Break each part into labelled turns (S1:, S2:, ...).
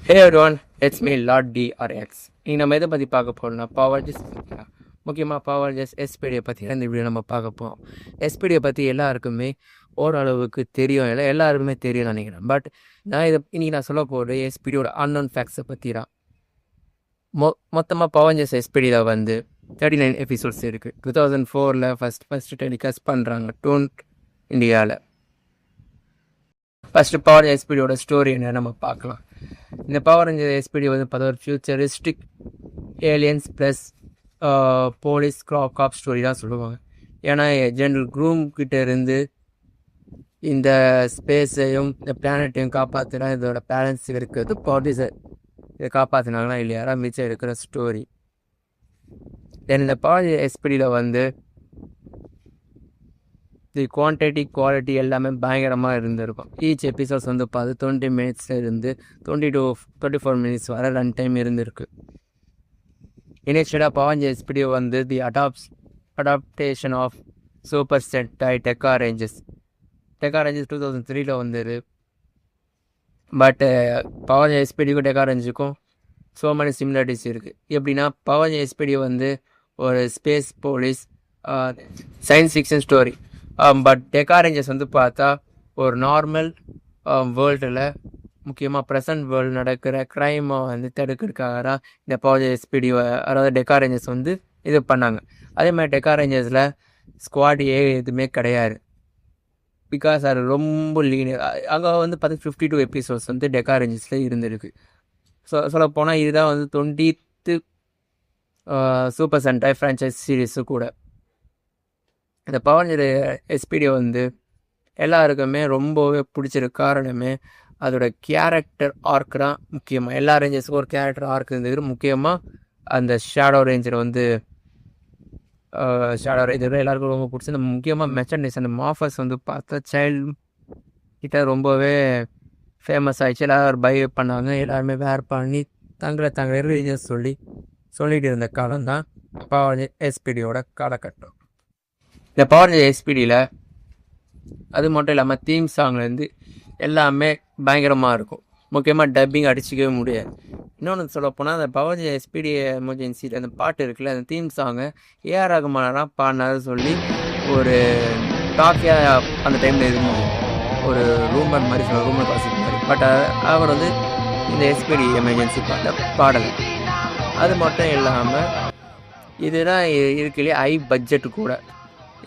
S1: Hey everyone, it's me Lord DRX. இன்னைக்கு நம்ம எதை பற்றி பார்க்க போகிறோம்னா பவர் ஜெஸ் முக்கியமாக பவர் ஜெஸ் எஸ்பிடியை பற்றி இந்த வீடியோ நம்ம பார்க்க போகிறோம். எஸ்பிடியை பற்றி எல்லாருக்குமே ஓரளவுக்கு தெரியும், எல்லாருக்குமே தெரியும்னு நினைக்கிறேன். பட் இன்னைக்கு நான் சொல்ல போகிறது எஸ்பிடியோட அன்னோன் ஃபேக்ட்ஸை பற்றி தான். மொத்தமாக பவர் ஜெஸ் எஸ்பிடியில் 39 எபிசோட்ஸ் இருக்குது. 2004 ஃபஸ்ட்டு டெலிகாஸ்ட் பண்ணுறாங்க டூன் இந்தியாவில். ஃபஸ்ட்டு பவர் எஸ்பிடியோட ஸ்டோரி என்ன நம்ம பார்க்கலாம். இந்த பவர் ரேஞ்சர் எஸ்பிடி ஒரு ஃபியூச்சரிஸ்டிக் ஏலியன்ஸ் ப்ளஸ் போலீஸ் காப் ஸ்டோரி தான் சொல்லுவாங்க. ஏன்னா ஜென்ரல் க்ரூம் கிட்ட இருந்து இந்த ஸ்பேஸையும் இந்த பிளானட்டையும் காப்பாற்றினா இதோட பேலன்ஸ் இருக்கிறது பாலிஸை இதை காப்பாற்றினாங்கன்னா இல்லையா மிச்சம் இருக்கிற ஸ்டோரி. தென் இந்த பவர் எஸ்பிடியில் தி குவான்டிட்டி குவாலிட்டி எல்லாமே பயங்கரமாக இருந்திருக்கும். ஈச் எபிசோட்ஸ் 20 மினிட்ஸில் இருந்து 20 to 24 மினிட்ஸ் வர ரன் டைம் இருந்திருக்கு. இனிஷியலாக Power SPD the adaptation of Super Sentai Deka Rangers 2003 வந்தது. பட் பவர் எஸ்பிடிக்கும் டெக்கா ரேஞ்சுக்கும் ஸோ மெனி சிமிலாரிட்டிஸ் இருக்குது. எப்படின்னா பவர் எஸ்பிடி ஒரு space police science fiction story. But Deka Rangers பார்த்தா ஒரு நார்மல் வேர்ல்டில் முக்கியமாக ப்ரெசன்ட் வேர்ல்டு நடக்கிற க்ரைமை தடுக்கிறதுக்காக தான் இந்த பவர் எஸ்பிடி அதாவது டெக்கா ரேஞ்சர்ஸ் இது பண்ணாங்க. அதே மாதிரி டெக்கா ரேஞ்சர்ஸில் ஸ்குவாட் எதுவுமே கிடையாது. பிகாஸ் அது ரொம்ப லீனியர். அங்கே 52 எபிசோட்ஸ் டெக்கா ரேஞ்சர்ஸில் இருந்திருக்கு. சொல்லப்போனால் இதுதான் 20th சூப்பர் சென்டை ஃப்ரான்ச்சைஸ் சீரீஸு கூட. இந்த பவர் எஸ்பிடி எல்லாருக்குமே ரொம்பவே பிடிச்சிருக்கு. காரணமே அதோட கேரக்டர் ஆர்க் தான் முக்கியமாக. எல்லா ரேஞ்சர்ஸுக்கும் ஒரு கேரக்டர் ஆர்க் இருந்தது. முக்கியமாக அந்த ஷேடோ ரேஞ்சர் ஷேடோ ரேஞ்சர் எல்லாருக்கும் ரொம்ப பிடிச்சி. முக்கியமாக மெச்சன்டைஸ் அந்த மாஃபர்ஸ் பார்த்தா சைல்டு கிட்ட ரொம்பவே ஃபேமஸ் ஆகிடுச்சு. எல்லோரும் பை பண்ணாங்க. எல்லாருமே வேர் பண்ணி தங்களை ரேஞ்சர்ஸ் சொல்லிகிட்டு இருந்த காலம் தான் பவர் எஸ்பிடியோட காலகட்டம். இந்த பவர் எஸ்பிடியில் அது மட்டும் இல்லாமல் தீம் சாங்லேருந்து எல்லாமே பயங்கரமாக இருக்கும். முக்கியமாக டப்பிங் அடிச்சிக்கவே முடியாது. இன்னொன்று சொல்லப்போனால் அந்த பவர் எஸ்பிடி எமர்ஜென்சியில் அந்த பாட்டு இருக்குல்ல, அந்த தீம் சாங்கை ஏஆர் ரகுமானெலாம் பாடினாரு சொல்லி ஒரு டாக்கியாக அந்த டைமில் இருக்கும். ஒரு ரூமர் மாதிரி சொல்ல ரூமர் பாசிக் மாதிரி. பட் அவர் இந்த எஸ்பிடி எமர்ஜென்சி பாடலை. அது மட்டும் இல்லாமல் இதுதான் இருக்குல்லையே ஹை பட்ஜெட்டு கூட.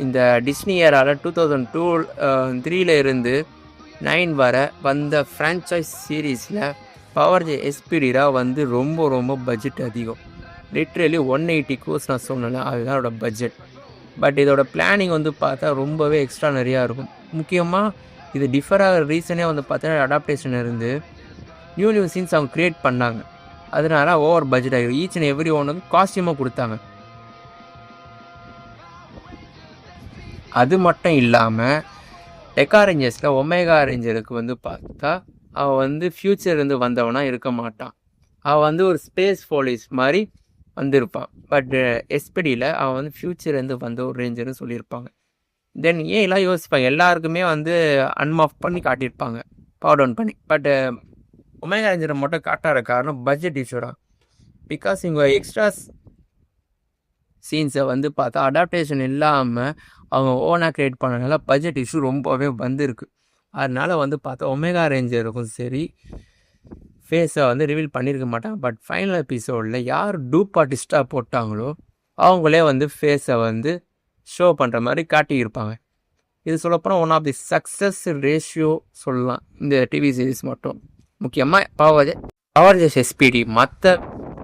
S1: இந்த டிஸ்னி ஏரால் 2002-3 இருந்து 9 வர வந்த ஃப்ரான்ச்சைஸ் சீரீஸில் பவர் எஸ்பிடி தான் ரொம்ப ரொம்ப பட்ஜெட் அதிகம். லிட்ரலி 180 crores நான் சொன்னேன், அதுதான் அதோட பட்ஜெட். பட் இதோட பிளானிங் பார்த்தா ரொம்பவே எக்ஸ்ட்ரா நிறையா இருக்கும். முக்கியமாக இது டிஃபர் ஆகிற ரீசனே பார்த்தா அடாப்டேஷன் இருந்து நியூ சீன்ஸ் அவங்க க்ரியேட் பண்ணாங்க. அதனால ஓவர் பட்ஜெட் ஆகிடும். ஈச் அண்ட் எவ்ரி ஒன்று காஸ்டியூமாக கொடுத்தாங்க. அது மட்டும் இல்லாமல் டெக்கா ரேஞ்சர்ஸில் ஒமேகா ரேஞ்சருக்கு பார்த்தா அவன் ஃப்யூச்சர்லேருந்து வந்தவனா இருக்க மாட்டான். அவன் ஒரு ஸ்பேஸ் போலீஸ் மாதிரி வந்திருப்பான். பட் எஸ்பிடியில் அவன் ஃப்யூச்சர்லேருந்து வந்த ஒரு ரேஞ்சர்னு சொல்லியிருப்பாங்க. தென் எல்லாம் யோசிப்பாங்க. எல்லாருக்குமே அன்மாஃப் பண்ணி காட்டியிருப்பாங்க, பவர் டவுன் பண்ணி. பட் ஒமேகா ரேஞ்சரை மட்டும் காட்டாத காரணம் பட்ஜெட் இஷ்யூ தான். பிகாஸ் இவங்க எக்ஸ்ட்ராஸ் சீன்ஸை பார்த்தா அடாப்டேஷன் இல்லாமல் அவங்க ஓனாக க்ரியேட் பண்ணனால பட்ஜெட் இஷ்யூ ரொம்பவே வந்திருக்கு. அதனால் பார்த்தா ஒமேகா ரேஞ்சருக்கும் சரி ஃபேஸை ரிவீல் பண்ணியிருக்க மாட்டாங்க. பட் ஃபைனல் எபிசோடில் யார் டூப் ஆர்டிஸ்டாக போட்டாங்களோ அவங்களே ஃபேஸை ஷோ பண்ணுற மாதிரி காட்டியிருப்பாங்க. இது சொல்லப்போனால் one of the success ratio சொல்லலாம் இந்த டிவி சீரீஸ் மட்டும். முக்கியமாக பவர் எஸ்பிடி மற்ற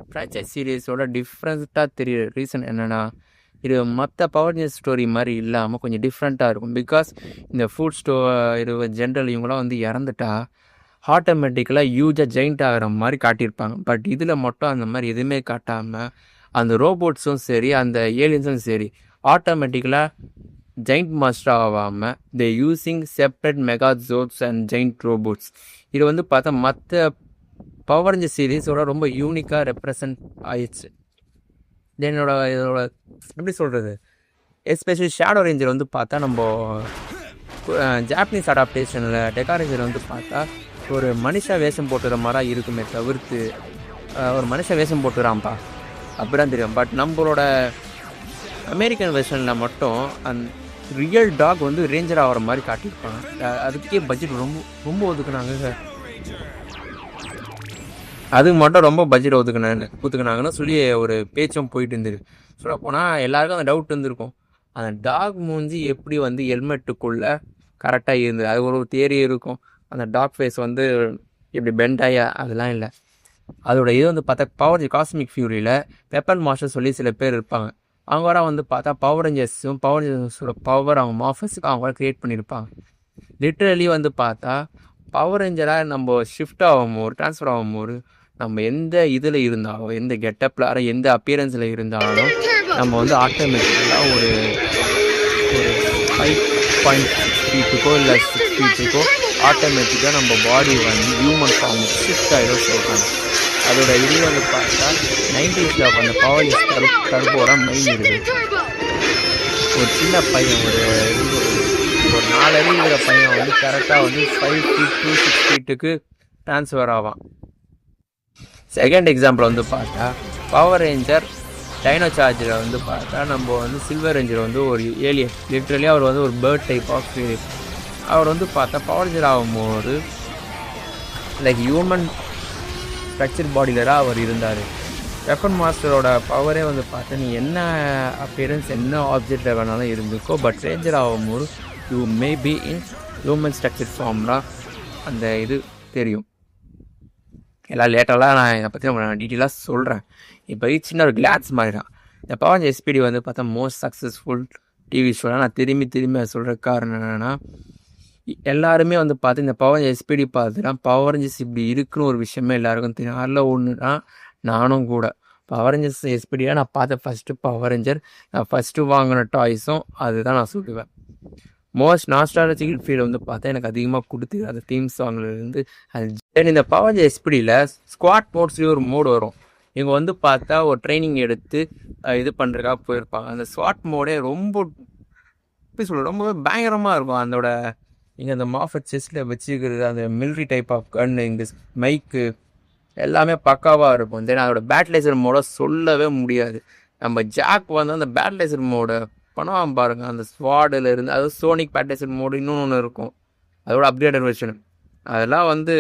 S1: ஃப்ரான்ச்சைஸ் சீரீஸோட டிஃப்ரெண்ட்டாக தெரியுற ரீசன் என்னென்னா, இது மற்ற பவர் ஸ்டோரி மாதிரி இல்லாமல் கொஞ்சம் டிஃப்ரெண்ட்டாக இருக்கும். பிகாஸ் இந்த ஃபுட் ஜென்ரல் இவங்களாம் இறந்துட்டா ஆட்டோமேட்டிக்கலாக ஹியூஜாக ஜெயிண்ட் ஆகிற மாதிரி காட்டியிருப்பாங்க. பட் இதில் மட்டும் அந்த மாதிரி எதுவுமே காட்டாமல் அந்த ரோபோட்ஸும் சரி அந்த ஏலியன்ஸும் சரி ஆட்டோமேட்டிக்கலாக ஜெயிண்ட் மாஸ்டர் ஆகாமல் they using separate Megazords and giant robots. இது பார்த்தா மற்ற பவர் சீரீஸோட ரொம்ப யூனிக்காக ரெப்ரசன்ட் ஆயிடுச்சு. இதோட எப்படி சொல்கிறது, எஸ்பெஷலி ஷேடோ ரேஞ்சர் பார்த்தா நம்ம ஜாப்பனீஸ் அடாப்டேஷனில் டெக்கா ரேஞ்சர் பார்த்தா ஒரு மனுஷ வேஷம் போட்டுற மாதிரி இருக்குமே தவிர்த்து ஒரு மனுஷ வேஷம் போட்டுறான்ப்பா அப்படிதான் தெரியும். பட் நம்மளோட அமெரிக்கன் வெர்ஷனில் மட்டும் அந்த ரியல் டாக் வந்து ரேஞ்சர் ஆகிற மாதிரி காட்டியிருப்பாங்க. அதுக்கே பட்ஜெட் ரொம்ப ரொம்ப ஒதுக்குனாங்க. அதுக்கு மட்டும் ரொம்ப பட்ஜெட் ஒதுக்குனாங்கன்னு சொல்லி ஒரு பேச்சும் போயிட்டு இருந்தது. சொல்ல போனால் எல்லாருக்கும் அந்த டவுட் இருந்திருக்கும், அந்த டாக் மூஞ்சி எப்படி வந்து ஹெல்மெட்டுக்குள்ளே கரெக்டாக இருந்தது. அது ஒரு தியரி இருக்கும், அந்த டாக் ஃபேஸ் வந்து இப்படி பெண்ட் ஆகியா, அதெல்லாம் இல்லை. அதோட இது வந்து பார்த்தா பவர் காஸ்மிக் ஃபியூரியில் வெப்பன் மாஸ்டர் சொல்லி சில பேர் இருப்பாங்க. அவங்க வர வந்து பார்த்தா பவர் ரேஞ்சர்ஸும் பவர் ரேஞ்சர்ஸோட பவர் அவங்க மாஃபஸுக்கு அவங்க க்ரியேட் பண்ணியிருப்பாங்க. லிட்ரலி வந்து பார்த்தா பவர் ரேஞ்சராக நம்ம ஷிஃப்ட் ஆகும்போது ட்ரான்ஸ்ஃபர் ஆகும்போது நம்ம எந்த இதில் இருந்தாலும் எந்த கெட்டப்பில் எந்த அப்பியரன்ஸில் இருந்தாலும் நம்ம வந்து ஆட்டோமேட்டிக்காக ஒரு 5.6 ஃபீட்டுக்கோ இல்லை 6 ஃபீட்டுக்கோ ஆட்டோமேட்டிக்காக நம்ம பாடி வந்து ஹியூமன் ஃபார்ம் ஷிஃப்ட் ஆகிடும் சொல்கிறாங்க. அதோட இது வந்து பார்த்தா 90s அந்த பவர் டர்போட மைண்ட் இருக்குது. ஒரு சின்ன பையன் ஒரு 4 அடி இருக்கிற பையன் வந்து கரெக்டாக வந்து 5 ஃபீட் to 6 ஃபீட்டுக்கு ட்ரான்ஸ்ஃபர் ஆவான். செகண்ட் எக்ஸாம்பிள் வந்து பார்த்தா பவர் ரேஞ்சர் டைனோ சார்ஜில் வந்து பார்த்தா நம்ம வந்து சில்வர் ரேஞ்சர் வந்து ஒரு ஏலியன், லிட்ரலி அவர் வந்து ஒரு பேர்ட் டைப் ஆஃப் ஸ்பிரிட். அவர் வந்து பார்த்தா பவர் ரேஞ்சர் ஆகும்போது லைக் ஹியூமன் ஸ்ட்ரக்சர் பாடியிலராக அவர் இருந்தார். வெப்பன் மாஸ்டரோட பவரே வந்து பார்த்தா நீ என்ன அப்பியரன்ஸ் என்ன ஆப்ஜெக்டில் வேணாலும் இருந்துக்கோ, பட் ரேஞ்சர் ஆகும்போது you may be in human structure ஃபார்ம்னா அந்த இது தெரியும். எல்லாம் லேட்டெல்லாம் நான் இதை பற்றி நான் டீட்டெயிலாக சொல்கிறேன். இப்போ சின்ன ஒரு கிளான்ஸ் மாதிரி தான் இந்த பவர் எஸ்பிடி வந்து பார்த்தா மோஸ்ட் சக்ஸஸ்ஃபுல் டிவி ஷோலாம். நான் திரும்பி அதை சொல்கிற காரணம் என்னென்னா, எல்லாருமே வந்து பார்த்து இந்த பவர் எஸ்பிடி பார்த்துனா பவர் ரேஞ்சர்ஸ் இப்படி இருக்குன்னு ஒரு விஷயமே எல்லாருக்கும் தெரியும். அதில் ஒன்று தான் நானும் கூட. பவர் ரேஞ்சர்ஸ் எஸ்பிடியாக நான் பார்த்த ஃபஸ்ட்டு பவர் ரேஞ்சர், நான் ஃபஸ்ட்டு வாங்கின டாய்ஸும் அதுதான் நான் சொல்லுவேன். மோஸ்ட் நாஸ்டாலஜிக்கல் ஃபீல் வந்து பார்த்தா எனக்கு அதிகமாக கொடுத்து அந்த தீம் சாங்லேருந்து அது. இந்த பவர் எஸ்பிடியில் ஸ்குவாட் மோட்ஸ்லேயே ஒரு மோடு வரும். இவங்க வந்து பார்த்தா ஒரு ட்ரைனிங் எடுத்து இது பண்ணுறதுக்காக போயிருப்பாங்க. அந்த ஸ்குவாட் மோடே ரொம்ப எப்படி சொல்ல ரொம்பவே பயங்கரமாக இருக்கும். அதோட இங்கே அந்த மாஃபட் செஸ்ட்டில் வச்சுக்கிறது அந்த மிலிட்ரி டைப் ஆஃப் கன், இந்த மைக்கு எல்லாமே பக்காவாக இருக்கும். தென் அதோட பேட்லைசர் மோடை சொல்லவே முடியாது. நம்ம ஜாக் வந்து அந்த பேட்லைசர் மோடை பண்ணுவான் பாருங்கள், அந்த ஸ்வாடில் இருந்து அதாவது சோனிக் பேட்லைசர் மோடு இன்னொன்று இருக்கும், அதோட அப்கிரேடட் வெர்ஷன். அதெல்லாம் வந்து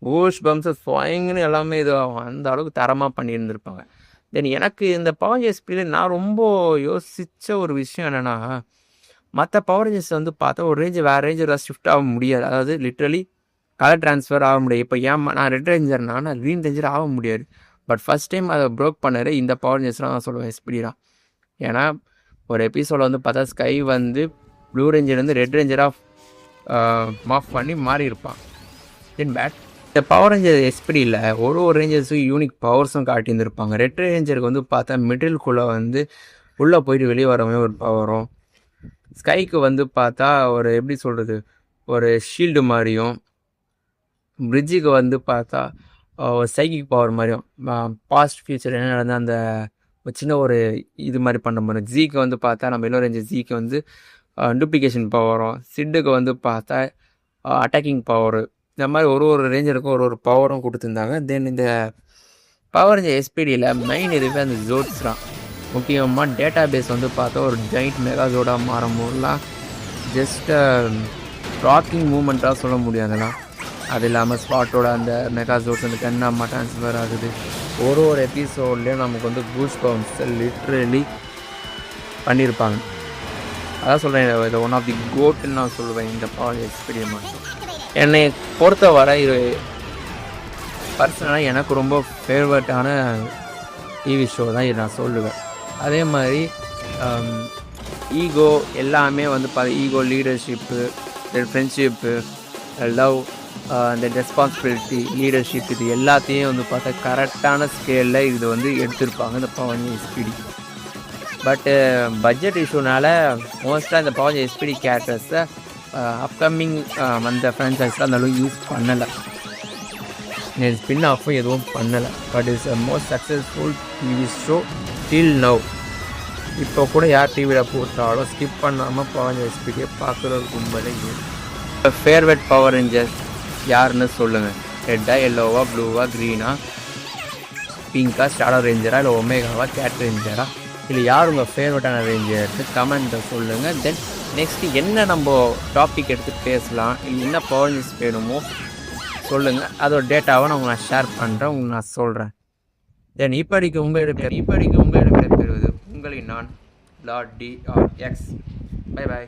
S1: ஊஷ் பம்ப்ஸ் ஸ்வாயிங்னு எல்லாமே இதுவாகும். அந்த அளவுக்கு தரமாக பண்ணியிருந்திருப்பாங்க. தென் எனக்கு இந்த பவர் எஸ்பியில் நான் ரொம்ப யோசித்த ஒரு விஷயம் என்னென்னா, மற்ற பவர் ரேஞ்சர்ஸ் வந்து பார்த்தா ஒரு ரேஞ்சு வேறு ரேஞ்சராக ஷிஃப்ட் ஆக முடியாது. அதாவது லிட்ரலி கலர் ட்ரான்ஸ்ஃபர் ஆக முடியாது. இப்போ நான் ரெட் ரேஞ்சர்னா நான் க்ரீன் ரேஞ்சர் ஆக முடியாது. பட் ஃபஸ்ட் டைம் அதை ப்ரோக் பண்ணாரு இந்த பவர் ரேஞ்சர்ஸ்லாம் நான் சொல்லுவேன் எஸ்பிடி தான். ஏன்னா ஒரு எபிசோட வந்து பார்த்தா ஸ்கை வந்து ப்ளூ ரேஞ்சர்லேருந்து ரெட் ரேஞ்சராக மாஃப் பண்ணி மாறி இருப்பான். தென் இந்த பவர் ரேஞ்சர் எஸ்பிடியில் ஒரு ரேஞ்சர்ஸும் யூனிக் பவர்ஸும் காட்டியிருந்திருப்பாங்க. ரெட் ரேஞ்சருக்கு வந்து பார்த்தா மிடில்குள்ளே வந்து உள்ளே போயிட்டு வெளியே வரவே ஒரு பவரும், ஸ்கைக்கு வந்து பார்த்தா ஒரு எப்படி சொல்கிறது ஒரு ஷீல்டு மாதிரியும், பிரிட்ஜுக்கு வந்து பார்த்தா ஒரு சைக்கிக் பவர் மாதிரியும், பாஸ்ட் ஃபியூச்சர் என்ன நடந்தால் அந்த சின்ன ஒரு இது மாதிரி பண்ண முடியும். ஜீக்கு வந்து பார்த்தா நம்ம எல்லோ ரேஞ்சர் ஜீக்கு வந்து டூப்ளிகேஷன் பவரும், சிட்டுக்கு வந்து பார்த்தா அட்டாக்கிங் பவரு, இந்த மாதிரி ஒரு ரேஞ்சருக்கும் ஒரு பவரும் கொடுத்துருந்தாங்க. தென் இந்த பவர் ரேஞ்சர் எஸ்பிடியில் மெயின் இதுவே அந்த ஜோட்ஸ் தான். முக்கியமாக டேட்டா பேஸ் வந்து பார்த்தா ஒரு ஜெயிண்ட் மெகா ஜோடாக மாறும்போதுலாம் ஜஸ்ட் ராக்கிங் மூமெண்ட்டாக சொல்ல முடியாதுலாம். அது இல்லாமல் ஸ்பாட்டோட அந்த மெகா ஜோட்ஸ் அந்த கண்ணாமா ட்ரான்ஸ்ஃபர் ஆகுது. ஒரு எபிசோட்லேயும் நமக்கு வந்து கூஸ் பம்ப்ஸ் லிட்ரலி பண்ணியிருப்பாங்க. அதான் சொல்கிறேன், இதை ஒன் ஆஃப் தி கோட்டுன்னு நான் சொல்லுவேன் இந்த பவர் எக்ஸ்பீரியன்ஸ் மட்டும். என்னை பொறுத்த வரை இது பர்சனலாக எனக்கு ரொம்ப ஃபேவரட்டான டிவி ஷோ தான் இது நான் சொல்லுவேன். அதே மாதிரி ஈகோ எல்லாமே வந்து ஈகோ, லீடர்ஷிப்பு, ஃப்ரெண்ட்ஷிப்பு, லவ், அந்த ரெஸ்பான்சிபிலிட்டி, லீடர்ஷிப், இது எல்லாத்தையும் வந்து பார்த்தா கரெக்டான ஸ்கேலில் இது வந்து எடுத்திருப்பாங்க இந்த பவர் எஸ்பிடி. பட்டு பட்ஜெட் இஷ்யூனால் மோஸ்ட்டாக இந்த பவர் எஸ்பிடி கேரக்டர்ஸை அப்கமிங் அந்த ஃப்ரான்ச்சைஸில் அந்த அளவுக்கு யூஸ் பண்ணலை. ஸ்பின் ஆஃபும் எதுவும் பண்ணலை. But it's most successful TV show till now. இப்போ கூட யார் டிவியில் போட்டாலும் ஸ்கிப் பண்ணாமல் பவர் எஸ்பிடியை பார்க்குற ஒரு கும்பலே. ஃபேவரட் பவர் ரேஞ்சர்ஸ் யாருன்னு சொல்லுங்கள். ரெட்டா, எல்லோவா, ப்ளூவா, க்ரீனா, பிங்கா, ஷேடோ ரேஞ்சரா, இல்லை ஒமேகாவா, கேட் ரேஞ்சரா, இல்லை யார் உங்கள் ஃபேவரட்டான ரேஞ்சர்னு கமெண்ட்டை சொல்லுங்கள். தென் நெக்ஸ்ட்டு என்ன நம்ம டாபிக் எடுத்து பேசலாம், இல்லை என்ன பவர்ஸ் வேணுமோ சொல்லுங்கள். அதோட டேட்டாவை நான் ஷேர் பண்ணுறேன், உங்களுக்கு நான் சொல்கிறேன். தென் இப்படிக்கு உங்களிடம் பெறுவது உங்களின் நான் லார்ட் DRX. Bye bye.